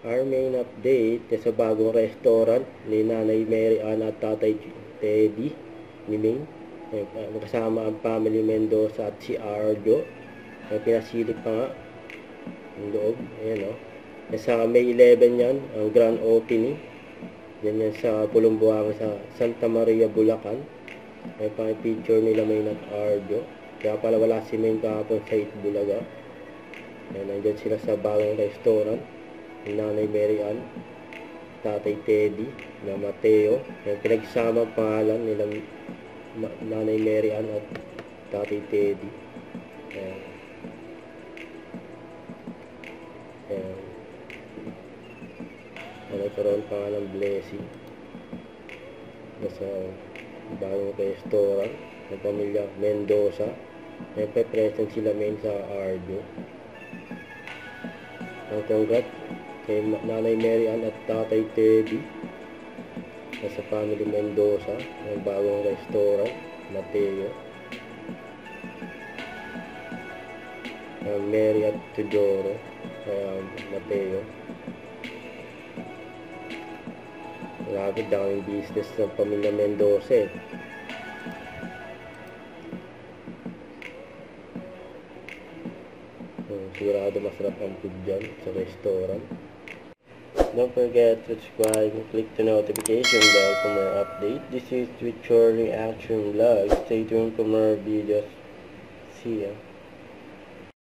Our main update sa bagong restaurant ni Nanay Mary Ann at Tatay Teddy ni Ming. Kasama ang family Mendoza at si Arjo. Pinasilip pa nga ang loob. Ayan o. Sa May 11 yan, ang grand opening. Yan yan sa Pulumbuanga sa Santa Maria, Bulacan. May pang-picture nila Main at Arjo. Kaya pala wala si Main kahapon sa Itbulaga. Ayan, nandyan sila sa bagong restaurant. Nanay Mary Ann, Tatay Teddy, na Mateo. Yung pinagsama ang pangalan nila Nanay Mary Ann at Tatay Teddy. Ayan. Ayan. Nagkaroon pangalan Blessing. Sa bagong restaurant ng pamilya Mendoza. Siyempre present sila Main sa Arjo. Ang congrats kay Nanay Mary Ann at Tatay Teddy sa family Mendoza ng bagong restaurant Mateo. Mary at Tudoro Mateo. Grabe, daming business ng pamilya Mendoza eh. Sigurado masarap ang food dyan sa restaurant. Don't forget to subscribe and click the notification bell for more updates. This is Twitch Reaction Vlog. Stay tuned for more videos. See ya.